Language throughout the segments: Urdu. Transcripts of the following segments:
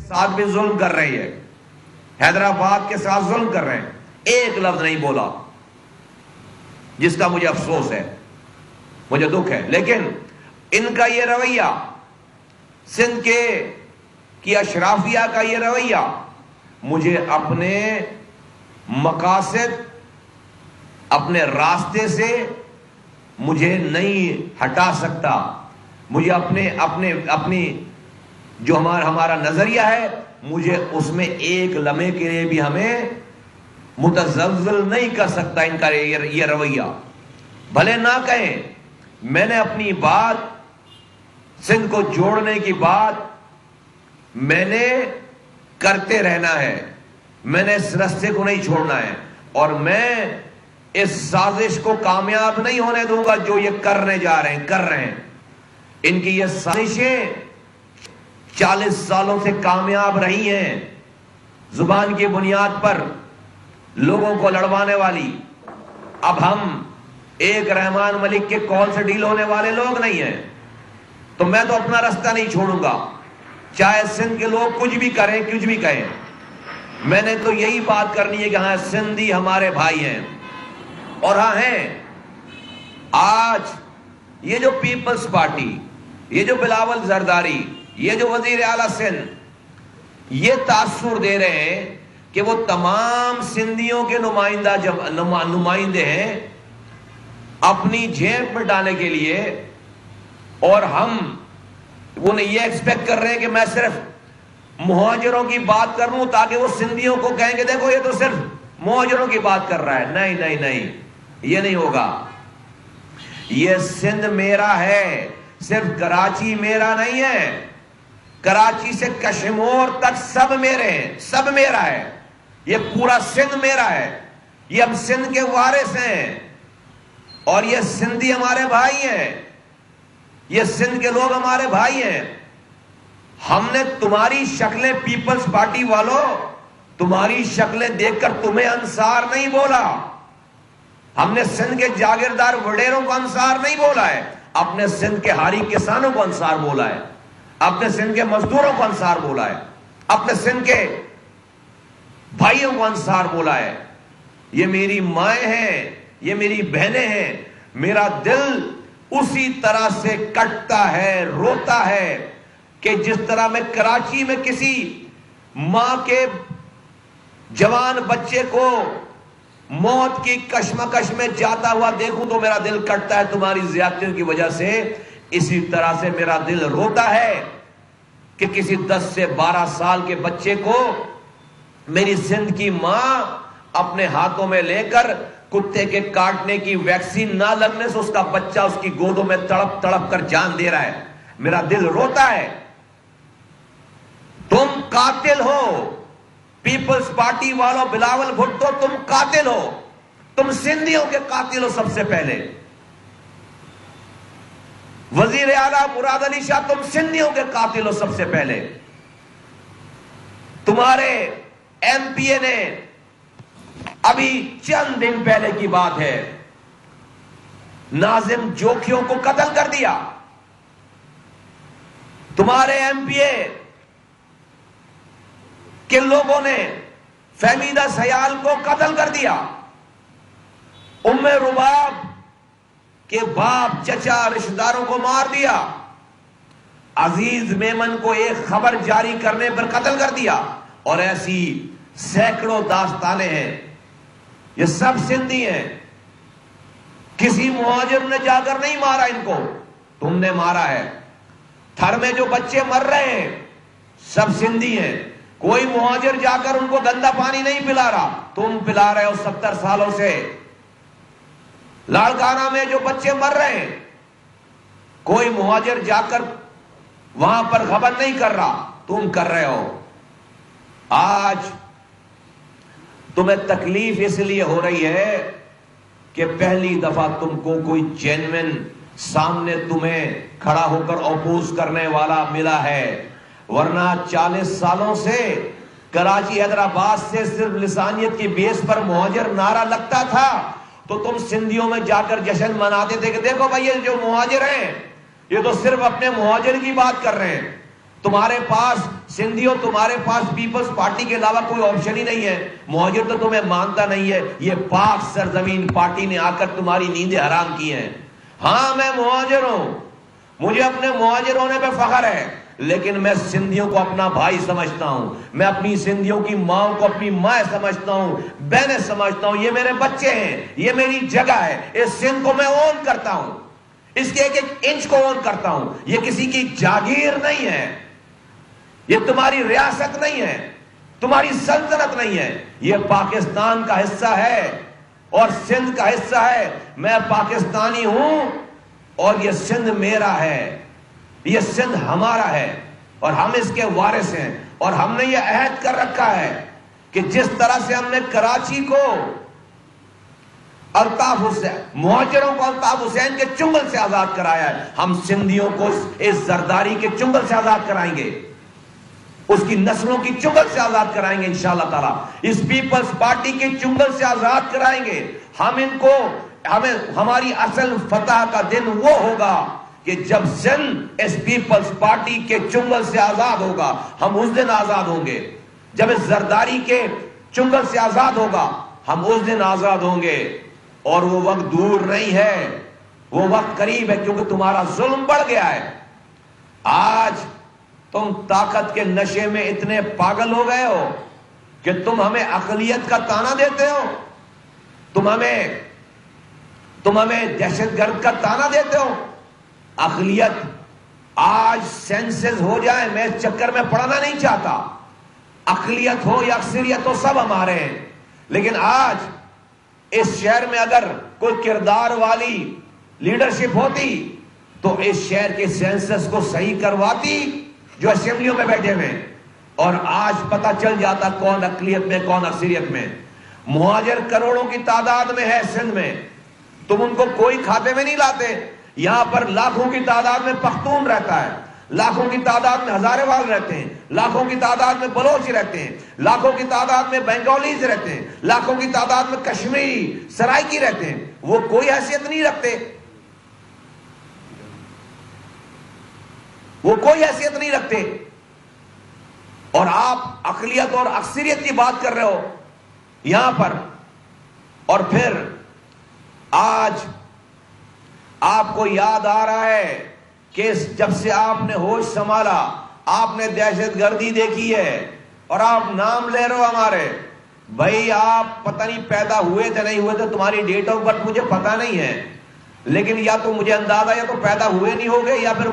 ساتھ بھی ظلم کر رہی ہے، حیدرآباد کے ساتھ ظلم کر رہے ہیں. ایک لفظ نہیں بولا، جس کا مجھے افسوس ہے، مجھے دکھ ہے. لیکن ان کا یہ رویہ، سندھ کی اشرافیہ کا یہ رویہ مجھے اپنے مقاصد، اپنے راستے سے مجھے نہیں ہٹا سکتا. مجھے اپنی جو ہمارا نظریہ ہے، مجھے اس میں ایک لمحے کے لیے بھی ہمیں متزلزل نہیں کر سکتا ان کا یہ رویہ. بھلے نہ کہیں، میں نے اپنی بات، سندھ کو جوڑنے کی بات میں نے کرتے رہنا ہے. میں نے اس راستے کو نہیں چھوڑنا ہے، اور میں اس سازش کو کامیاب نہیں ہونے دوں گا جو یہ کر رہے ہیں. ان کی یہ سازشیں 40 سالوں سے کامیاب رہی ہیں، زبان کی بنیاد پر لوگوں کو لڑوانے والی. اب ہم ایک رحمان ملک کے کال سے ڈیل ہونے والے لوگ نہیں ہیں، تو میں تو اپنا راستہ نہیں چھوڑوں گا، چاہے سندھ کے لوگ کچھ بھی کریں، کچھ بھی کہیں. میں نے تو یہی بات کرنی ہے کہ ہاں سندھی ہمارے بھائی ہیں، اور ہاں ہیں. آج یہ جو پیپلز پارٹی، یہ جو بلاول زرداری، یہ جو وزیر اعلیٰ سندھ، یہ تاثر دے رہے ہیں کہ وہ تمام سندھیوں کے نمائندے ہیں اپنی جیب میں ڈالنے کے لیے، اور ہم انہیں یہ ایکسپیکٹ کر رہے ہیں کہ میں صرف مہاجروں کی بات کر لوں تاکہ وہ سندھیوں کو کہیں کہ دیکھو یہ تو صرف مہاجروں کی بات کر رہا ہے. نہیں نہیں نہیں، یہ نہیں ہوگا. یہ سندھ میرا ہے، صرف کراچی میرا نہیں ہے. کراچی سے کشمور تک سب میرے ہیں، سب میرا ہے. یہ پورا سندھ میرا ہے. یہ ہم سندھ کے وارث ہیں، اور یہ سندھی ہمارے بھائی ہیں، یہ سندھ کے لوگ ہمارے بھائی ہیں. ہم نے تمہاری شکلیں، پیپلز پارٹی والوں، تمہاری شکلیں دیکھ کر تمہیں انصار نہیں بولا. ہم نے سندھ کے جاگیردار وڈیروں کو انصار نہیں بولا ہے، اپنے سندھ کے ہاری کسانوں کو انصار بولا ہے، اپنے سندھ کے مزدوروں کو انصار بولا ہے، اپنے سندھ کے بھائیوں کو انصار بولا ہے. یہ میری مائیں ہیں، یہ میری بہنیں ہیں. میرا دل اسی طرح سے کٹتا ہے، روتا ہے کہ جس طرح میں کراچی میں کسی ماں کے جوان بچے کو موت کی کشمکش میں جاتا ہوا دیکھوں تو میرا دل کٹتا ہے تمہاری زیادتیوں کی وجہ سے. اسی طرح سے میرا دل روتا ہے کہ کسی 10 سے 12 سال کے بچے کو میری سندھ کی ماں اپنے ہاتھوں میں لے کر کتے کے کاٹنے کی ویکسین نہ لگنے سے اس کا بچہ اس کی گودوں میں تڑپ تڑپ کر جان دے رہا ہے. میرا دل روتا ہے. تم قاتل ہو، پیپلز پارٹی والوں، بلاول بھٹو، تم قاتل ہو. تم سندھیوں کے قاتل ہو سب سے پہلے. وزیر اعلیٰ مراد علی شاہ، تم سندھیوں کے قاتل ہو سب سے پہلے. تمہارے ایم پی اے نے ابھی چند دن پہلے کی بات ہے، ناظم جوکھیوں کو قتل کر دیا. تمہارے ایم پی اے کے لوگوں نے فہمیدہ سیال کو قتل کر دیا. ام رباب کے باپ، چچا، رشتہ داروں کو مار دیا. عزیز میمن کو ایک خبر جاری کرنے پر قتل کر دیا. اور ایسی سینکڑوں داستانیں ہیں. یہ سب سندھی ہیں. کسی مہاجر نے جا کر نہیں مارا ان کو، تم نے مارا ہے. تھر میں جو بچے مر رہے ہیں سب سندھی ہیں. کوئی مہاجر جا کر ان کو گندا پانی نہیں پلا رہا، تم پلا رہے ہو 70 سالوں سے. لاڑکانہ میں جو بچے مر رہے ہیں کوئی مہاجر جا کر وہاں پر خبر نہیں کر رہا، تم کر رہے ہو. آج تمہیں تکلیف اس لیے ہو رہی ہے کہ پہلی دفعہ تم کو کوئی جینوین سامنے تمہیں کھڑا ہو کر اپوز کرنے والا ملا ہے. ورنہ 40 سالوں سے کراچی حیدرآباد سے صرف لسانیت کی بیس پر مہاجر نعرہ لگتا تھا تو تم سندھیوں میں جا کر جشن مناتے تھے کہ دیکھو بھائی یہ جو مہاجر ہیں یہ تو صرف اپنے مہاجر کی بات کر رہے ہیں. تمہارے پاس سندھیوں، تمہارے پاس پیپلز پارٹی کے علاوہ کوئی آپشن ہی نہیں ہے. مہاجر تو تمہیں مانتا نہیں ہے. یہ پاک سرزمین پارٹی نے آ کر تمہاری نیندیں حرام کی ہیں. ہاں میں مہاجر ہوں، مجھے اپنے مہاجر ہونے پہ فخر ہے، لیکن میں سندھیوں کو اپنا بھائی سمجھتا ہوں. میں اپنی سندھیوں کی ماں کو اپنی ماں سمجھتا ہوں، بہنیں سمجھتا ہوں. یہ میرے بچے ہیں، یہ میری جگہ ہے. اس سندھ کو میں اون کرتا ہوں، اس کے ایک ایک انچ کو اون کرتا ہوں. یہ کسی کی جاگیر نہیں ہے، یہ تمہاری ریاست نہیں ہے، تمہاری سلطنت نہیں ہے. یہ پاکستان کا حصہ ہے اور سندھ کا حصہ ہے. میں پاکستانی ہوں اور یہ سندھ میرا ہے، یہ سندھ ہمارا ہے اور ہم اس کے وارث ہیں. اور ہم نے یہ عہد کر رکھا ہے کہ جس طرح سے ہم نے کراچی کو الطاف حسین، مہاجروں کو الطاف حسین کے چنگل سے آزاد کرایا ہے، ہم سندھیوں کو اس زرداری کے چنگل سے آزاد کرائیں گے، اس کی نسلوں کی چنگل سے آزاد کرائیں گے انشاءاللہ تعالیٰ. اس پیپلز پارٹی کے چنگل سے آزاد کرائیں گے. ہم ان کو، ہماری اصل فتح کا دن وہ ہوگا کہ جب سندھ اس پیپلز پارٹی کے چنگل سے آزاد ہوگا. ہم اس دن آزاد ہوں گے. جب اس زرداری کے چنگل سے آزاد ہوگا ہم اس دن آزاد ہوں گے. اور وہ وقت دور نہیں ہے، وہ وقت قریب ہے، کیونکہ تمہارا ظلم بڑھ گیا ہے. آج تم طاقت کے نشے میں اتنے پاگل ہو گئے ہو کہ تم ہمیں اقلیت کا طعنہ دیتے ہو، تم ہمیں دہشت گرد کا طعنہ دیتے ہو. اقلیت آج سینسز ہو جائے، میں اس چکر میں پڑھنا نہیں چاہتا. اقلیت ہو یا اکثریت ہو سب ہمارے ہیں. لیکن آج اس شہر میں اگر کوئی کردار والی لیڈرشپ ہوتی تو اس شہر کے سینسس کو صحیح کرواتی جو اسمبلیوں میں بیٹھے ہوئے، اور آج پتہ چل جاتا کون اقلیت میں کون اکثریت میں. مہاجر کروڑوں کی تعداد میں ہے سندھ میں، تم ان کو کوئی کھاتے میں نہیں لاتے. یہاں پر لاکھوں کی تعداد میں پختون رہتا ہے، لاکھوں کی تعداد میں ہزارے وال رہتے ہیں، لاکھوں کی تعداد میں بلوچ رہتے ہیں، لاکھوں کی تعداد میں بنگالیز رہتے ہیں، لاکھوں کی تعداد میں کشمیری سرائکی رہتے ہیں. وہ کوئی حیثیت نہیں رکھتے، وہ کوئی حیثیت نہیں رکھتے. اور آپ اقلیت اور اکثریت کی بات کر رہے ہو یہاں پر. اور پھر آج آپ کو یاد آ رہا ہے کہ جب سے آپ نے ہوش سنبھالا آپ نے دہشت گردی دیکھی ہے اور آپ نام لے رہے ہو ہمارے. بھائی آپ پتہ نہیں پیدا ہوئے تھے نہیں ہوئے تھے، تمہاری ڈیٹ آف برتھ مجھے پتہ نہیں ہے، لیکن یا تو مجھے اندازہ یا تو پیدا ہوئے نہیں ہوگے یا پھر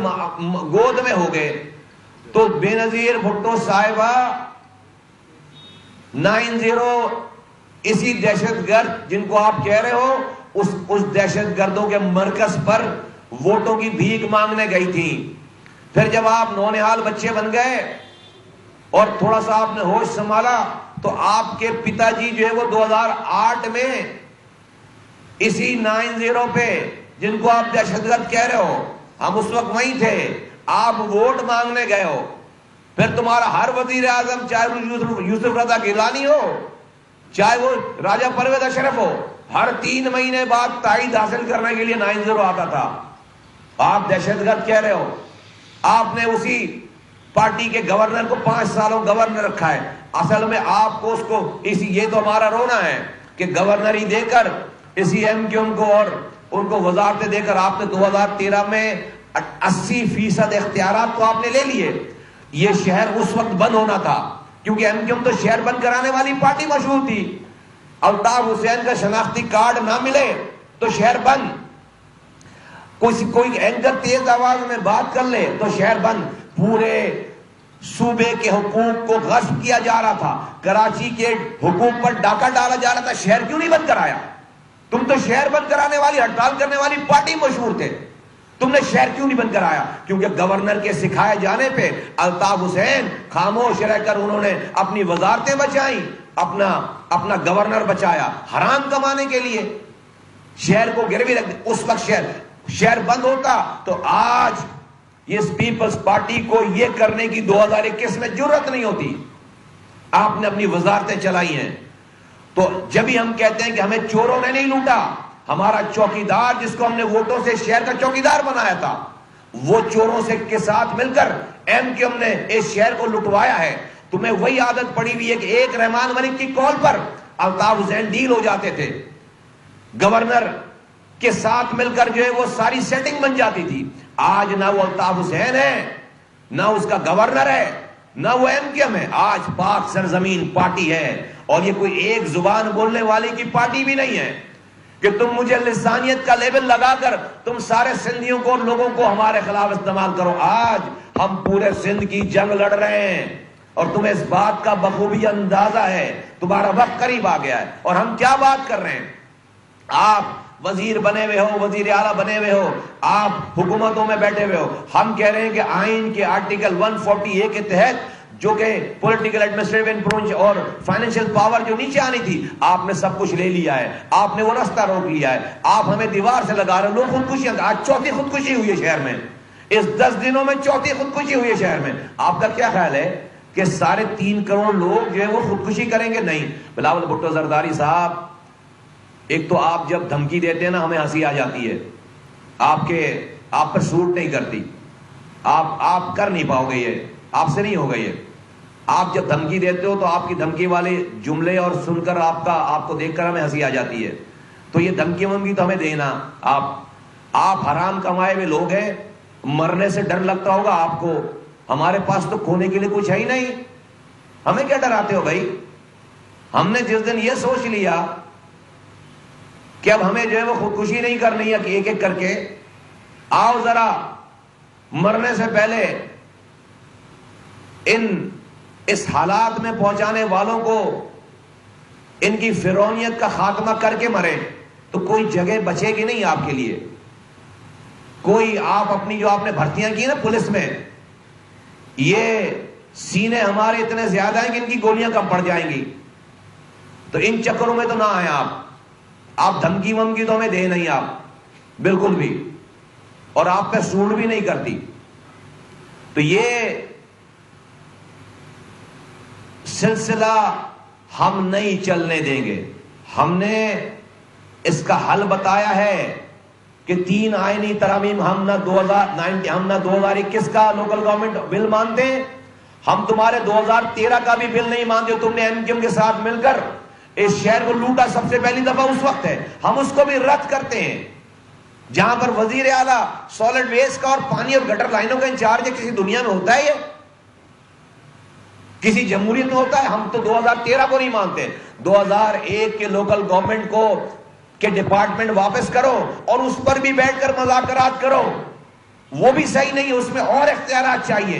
گود میں ہوگے. تو بے نظیر بھٹو صاحبہ 90 اسی دہشت گرد جن کو آپ کہہ رہے ہو اس دہشت گردوں کے مرکز پر ووٹوں کی بھیک مانگنے گئی تھی. پھر جب آپ نونہال بچے بن گئے اور تھوڑا سا آپ نے ہوش سنبھالا تو آپ کے پتا جی جو ہے وہ 2008 میں اسی 90 پہ جن کو آپ دہشت گرد کہہ رہے ہو، ہم اس وقت وہیں تھے، آپ ووٹ مانگنے گئے ہو. پھر تمہارا ہر وزیر اعظم چاہے وہ یوسف رضا گیلانی ہو چاہے وہ راجہ پرویز اشرف ہو، ہر 3 مہینے بعد تائید حاصل کرنے کے لیے 90 آتا تھا. آپ دہشت گرد کہہ رہے ہو. آپ نے اسی پارٹی کے گورنر کو 5 سالوں گورنر رکھا ہے. اصل میں آپ کو اس کو یہ تو ہمارا رونا ہے کہ گورنری دے کر اسی ایم کیو ایم کو اور ان کو وزارتیں دے کر آپ نے 2013 میں 80% اختیارات تو آپ نے لے لیے. یہ شہر اس وقت بند ہونا تھا کیونکہ ایم کیو ایم تو شہر بند کرانے والی پارٹی مشہور تھی. الطاف حسین کا شناختی کارڈ نہ ملے تو شہر بند. کوئی اینکر تیز آواز میں بات کر لے تو شہر بند. پورے صوبے کے حقوق کو غصب کیا جا رہا تھا، کراچی کے حقوق پر ڈاکہ ڈالا جا رہا تھا. شہر کیوں نہیں بند کرایا؟ تم تو شہر بند کرانے والی، ہڑتال کرنے والی پارٹی مشہور تھے. تم نے شہر کیوں نہیں بند کرایا؟ کیونکہ گورنر کے سکھائے جانے پہ الطاف حسین خاموش رہ کر انہوں نے اپنی وزارتیں بچائیں، اپنا گورنر بچایا حرام کمانے کے لیے. شہر کو گروی رکھ. اس وقت شہر بند ہوتا تو آج اس پیپلز پارٹی کو یہ کرنے کی 2021 میں جرت نہیں ہوتی. آپ نے اپنی وزارتیں چلائی ہیں. تو جب ہی ہم کہتے ہیں کہ ہمیں چوروں نے نہیں لوٹا، ہمارا چوکیدار جس کو ہم نے ووٹوں سے شہر کا چوکیدار بنایا تھا وہ چوروں کے ساتھ مل کر ایم کیو ایم نے اس شہر کو لٹوایا ہے. تمہیں وہی عادت پڑی ہوئی ہے کہ ایک رحمان ملک کی کال پر الطاف حسین ڈیل ہو جاتے تھے, گورنر کے ساتھ مل کر جو ہے وہ ساری سیٹنگ بن جاتی تھی. آج نہ وہ الطاف حسین ہے, نہ اس کا گورنر ہے, نہ وہ ایم کیو ایم ہے. آج پاک سرزمین پارٹی ہے, اور یہ کوئی ایک زبان بولنے والی کی پارٹی بھی نہیں ہے کہ تم مجھے لسانیت کا لیبل لگا کر تم سارے سندھیوں کو اور لوگوں کو ہمارے خلاف استعمال کرو. آج ہم پورے سندھ کی جنگ لڑ رہے ہیں, اور تمہیں اس بات کا بخوبی اندازہ ہے, تمہارا وقت قریب آ گیا ہے. اور ہم کیا بات کر رہے ہیں؟ آپ وزیر بنے ہوئے ہو, وزیر اعلیٰ بنے ہوئے ہو, آپ حکومتوں میں بیٹھے ہوئے ہو. ہم کہہ رہے ہیں کہ آئین کے آرٹیکل 140A کے تحت جو کہ پولیٹیکل ایڈمنسٹریٹو انفلوئنس اور فائنینشیل پاور جو نیچے آنی تھی, آپ نے سب کچھ لے لیا ہے, آپ نے وہ راستہ روک لیا ہے. آپ ہمیں دیوار سے لگا رہے ہیں. لوگ خودکشیاں, آج چوتھی خودکشی ہوئی ہے شہر میں, اس 10 دنوں میں چوتھی خودکشی ہوئی ہے شہر میں. آپ کا کیا خیال ہے کہ 3.5 کروڑ لوگ جو ہے وہ خودکشی کریں گے؟ نہیں. بلاول بھٹو زرداری صاحب, ایک تو آپ جب دھمکی دیتے ہیں نا ہمیں ہنسی آ جاتی ہے, آپ پر سوٹ نہیں کرتی, آپ کر نہیں پاؤ گے, یہ آپ سے نہیں ہوگا. یہ آپ جب دھمکی دیتے ہو تو آپ کی دھمکی والے جملے اور سن کر آپ کو دیکھ کر ہمیں ہنسی آ جاتی ہے. تو یہ دھمکی ومکی تو ہمیں دینا. آپ حرام کمائے ہوئے لوگ ہیں, مرنے سے ڈر لگتا ہوگا آپ کو. ہمارے پاس تو کھونے کے لیے کچھ ہے ہی نہیں, ہمیں کیا ڈراتے ہو بھائی؟ ہم نے جس دن یہ سوچ لیا کہ اب ہمیں جو ہے وہ خودکشی نہیں کرنی ہے کہ ایک ایک کر کے, آؤ ذرا مرنے سے پہلے اس حالات میں پہنچانے والوں کو ان کی فرعونیت کا خاتمہ کر کے مرے, تو کوئی جگہ بچے گی نہیں آپ کے لیے. کوئی آپ اپنی جو آپ نے بھرتیاں کی نا پولیس میں, یہ سینے ہمارے اتنے زیادہ ہیں کہ ان کی گولیاں کم پڑ جائیں گی. تو ان چکروں میں تو نہ آئے آپ دھمکی ومکی تو ہمیں دے نہیں آپ بالکل بھی, اور آپ پہ سوٹ بھی نہیں کرتی. تو یہ سلسلہ ہم نہیں چلنے دیں گے. ہم نے اس کا حل بتایا ہے کہ 3 آئینی ترامیم, ہم نہ 2021 کا لوکل گورنمنٹ بل مانتے, ہم تمہارے 2013 کا بھی بل نہیں مانتے. تم نے ایم کیو ایم کے ساتھ مل کر اس شہر کو لوٹا, سب سے پہلی دفعہ اس وقت ہے. ہم اس کو بھی رد کرتے ہیں. جہاں پر وزیر اعلیٰ سالڈ ویسٹ کا اور پانی اور گٹر لائنوں کا انچارج ہے, کسی دنیا میں ہوتا ہے یہ؟ کسی جمہوریت میں ہوتا ہے؟ ہم تو 2013 کو نہیں مانتے. 2001 کے لوکل گورنمنٹ کو کہ ڈپارٹمنٹ واپس کرو اور اس پر بھی بیٹھ کر مذاکرات کرو, وہ بھی صحیح نہیں ہے. اس میں اور اختیارات چاہیے,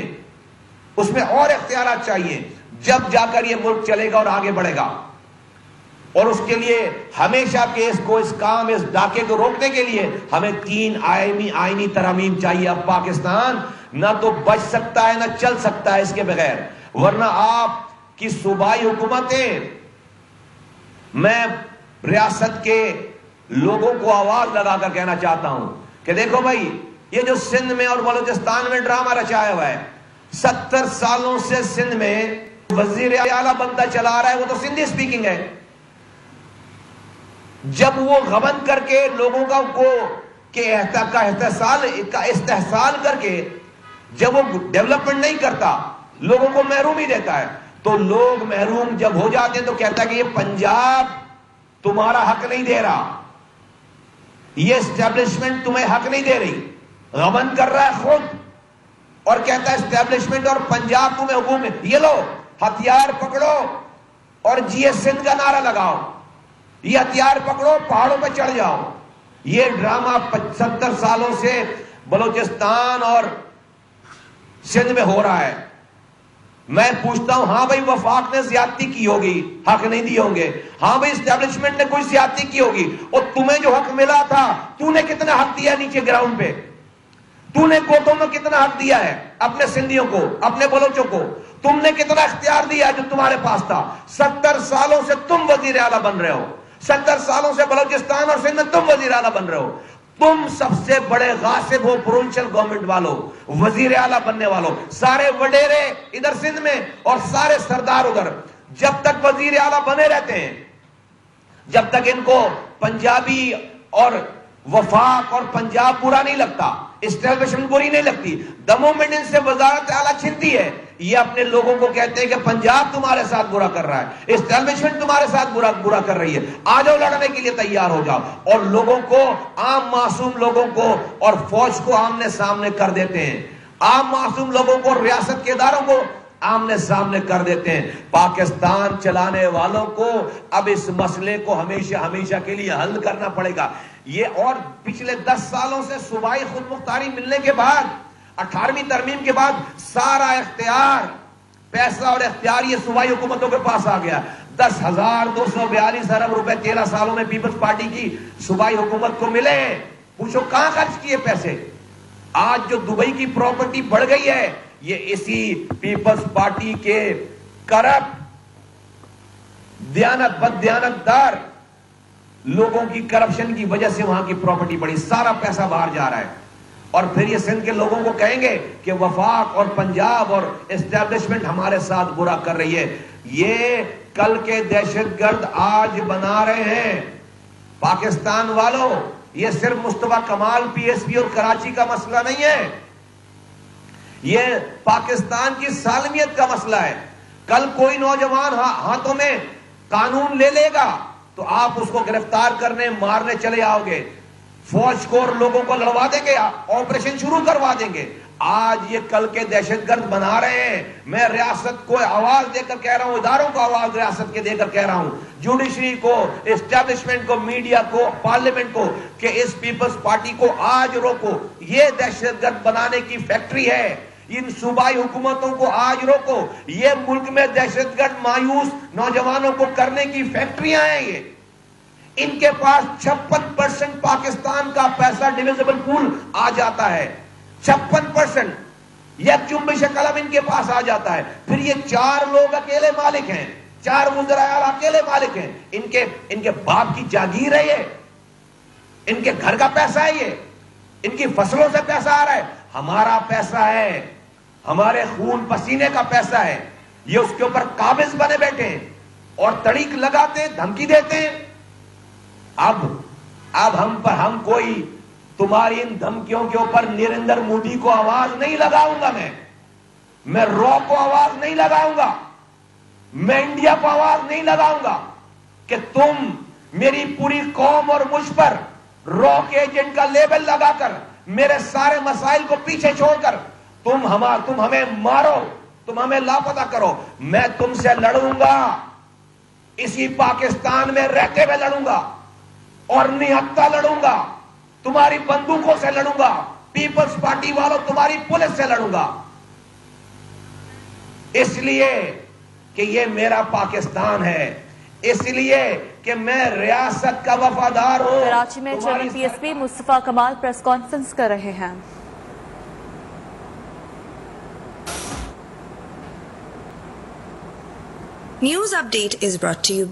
اس میں اور اختیارات چاہیے, جب جا کر یہ ملک چلے گا اور آگے بڑھے گا. اور اس کے لیے ہمیشہ کے اس ڈاکے کو روکنے کے لیے ہمیں 3 آئینی ترامیم چاہیے. اب پاکستان نہ تو بچ سکتا ہے نہ چل سکتا ہے اس کے بغیر, ورنہ آپ کی صوبائی حکومتیں, میں ریاست کے لوگوں کو آواز لگا کر کہنا چاہتا ہوں کہ دیکھو بھائی, یہ جو سندھ میں اور بلوچستان میں ڈرامہ رچایا ہوا ہے, 70 سالوں سے سندھ میں وزیر اعلیٰ بنتا چلا رہا ہے, وہ تو سندھی سپیکنگ ہے. جب وہ غبن کر کے لوگوں کا استحصال کر کے جب وہ ڈیولپمنٹ نہیں کرتا, لوگوں کو محروم ہی دیتا ہے, تو لوگ محروم جب ہو جاتے ہیں تو کہتا ہے کہ یہ پنجاب تمہارا حق نہیں دے رہا, یہ اسٹیبلشمنٹ تمہیں حق نہیں دے رہی. غبن کر رہا ہے خود اور کہتا ہے اسٹیبلشمنٹ اور پنجاب تمہیں حکومت, یہ لو ہتھیار پکڑو اور جی ایس سندھ کا نعرہ لگاؤ, یہ ہتھیار پکڑو پہاڑوں پہ چڑھ جاؤ. یہ ڈرامہ 70 سالوں سے بلوچستان اور سندھ میں ہو رہا ہے. میں پوچھتا ہوں, ہاں بھائی وفاق نے زیادتی کی ہوگی, حق نہیں دیے ہوں گے. ہاں بھائی اسٹیبلشمنٹ نے کوئی زیادتی کی ہوگی, اور تمہیں جو حق ملا تھا تو نے کتنا حق دیا نیچے گراؤنڈ پہ؟ تو نے کوٹوں میں کتنا حق دیا ہے اپنے سندھیوں کو, اپنے بلوچوں کو؟ تم نے کتنا اختیار دیا جو تمہارے پاس تھا؟ 70 سالوں سے تم وزیر اعلیٰ بن رہے ہو, 70 سالوں سے بلوچستان اور سندھ میں تم وزیر اعلیٰ بن رہے ہو. تم سب سے بڑے غاصب ہو پروونشل گورنمنٹ والوں, وزیر اعلیٰ بننے والوں. سارے وڈیرے ادھر سندھ میں اور سارے سردار ادھر, جب تک وزیر اعلیٰ بنے رہتے ہیں, جب تک ان کو پنجابی اور وفاق اور پنجاب برا نہیں لگتا, اسٹیبلشمنٹ بری نہیں لگتی. دا مومنٹ ان سے وزارت اعلیٰ چھنتی ہے, یہ اپنے لوگوں کو کہتے ہیں کہ پنجاب تمہارے ساتھ برا کر رہا ہے, اسٹیبلشمنٹ تمہارے ساتھ برا کر رہی ہے, آ جاؤ لڑنے کے لیے تیار ہو جاؤ. اور لوگوں کو, عام معصوم لوگوں کو اور فوج کو آمنے سامنے کر دیتے ہیں, عام معصوم لوگوں کو, ریاست کے اداروں کو آمنے سامنے کر دیتے ہیں. پاکستان چلانے والوں کو اب اس مسئلے کو ہمیشہ کے لیے حل کرنا پڑے گا. یہ اور پچھلے 10 سالوں سے صوبائی خود مختاری ملنے کے بعد, 18ویں ترمیم کے بعد سارا اختیار, پیسہ اور اختیار یہ صوبائی حکومتوں کے پاس آ گیا. 10,242 ارب روپے 13 سالوں میں پیپلز پارٹی کی صوبائی حکومت کو ملے. پوچھو کہاں خرچ کیے پیسے؟ آج جو دبئی کی پراپرٹی بڑھ گئی ہے, یہ اسی پیپلز پارٹی کے کرپٹ, بددیانت دار لوگوں کی کرپشن کی وجہ سے وہاں کی پراپرٹی بڑی, سارا پیسہ باہر جا رہا ہے. اور پھر یہ سندھ کے لوگوں کو کہیں گے کہ وفاق اور پنجاب اور اسٹیبلشمنٹ ہمارے ساتھ برا کر رہی ہے. یہ کل کے دہشت گرد آج بنا رہے ہیں. پاکستان والوں, یہ صرف مصطفیٰ کمال پی ایس پی اور کراچی کا مسئلہ نہیں ہے, یہ پاکستان کی سالمیت کا مسئلہ ہے. کل کوئی نوجوان ہاتھوں میں قانون لے لے گا تو آپ اس کو گرفتار کرنے, مارنے چلے آؤ گے, فوج کو اور لوگوں کو لڑوا دیں گے, آپریشن شروع کروا دیں گے. آج یہ کل کے دہشت گرد بنا رہے ہیں. میں ریاست کو آواز دے کر کہہ رہا ہوں, اداروں کو آواز ریاست کے دے کر کہہ رہا ہوں, جوڈیشری کو, اسٹیبلشمنٹ کو, میڈیا کو, پارلیمنٹ کو, کہ اس پیپلز پارٹی کو آج روکو. یہ دہشت گرد بنانے کی فیکٹری ہے. ان صوبائی حکومتوں کو آج روکو. یہ ملک میں دہشت گرد مایوس نوجوانوں کو کرنے کی فیکٹریاں ہیں. یہ ان کے پاس 56% پاکستان کا پیسہ ڈویزبل پول آ جاتا ہے. 56% یک جنبش قلم ان کے پاس آ جاتا ہے. پھر یہ 4 لوگ اکیلے مالک ہیں, 4 وزراء اعلیٰ اکیلے مالک ہیں. ان کے باپ کی جاگیر ہے, یہ ان کے گھر کا پیسہ ہے, یہ ان کی فصلوں سے پیسہ آ رہا ہے. ہمارا پیسہ ہے, ہمارے خون پسینے کا پیسہ ہے. یہ اس کے اوپر قابض بنے بیٹھے ہیں اور تڑیک لگاتے ہیں, دھمکی دیتے ہیں. اب ہم کوئی تمہاری ان دھمکیوں کے اوپر نریندر مودی کو آواز نہیں لگاؤں گا. میں رو کو آواز نہیں لگاؤں گا, میں انڈیا کو آواز نہیں لگاؤں گا کہ تم میری پوری قوم اور مجھ پر رو کے ایجنٹ کا لیبل لگا کر میرے سارے مسائل کو پیچھے چھوڑ کر تم ہمیں مارو, تم ہمیں لاپتہ کرو. میں تم سے لڑوں گا, اسی پاکستان میں رہتے ہوئے لڑوں گا اور نہتا لڑوں گا, تمہاری بندوقوں سے لڑوں گا, پیپلز پارٹی والوں تمہاری پولیس سے لڑوں گا. اس لیے کہ یہ میرا پاکستان ہے, اس لیے کہ میں ریاست کا وفادار ہوں. کراچی میں چیئرمین پی ایس پی مصطفیٰ کمال پریس کانفرنس کر رہے ہیں. News Update is brought to you by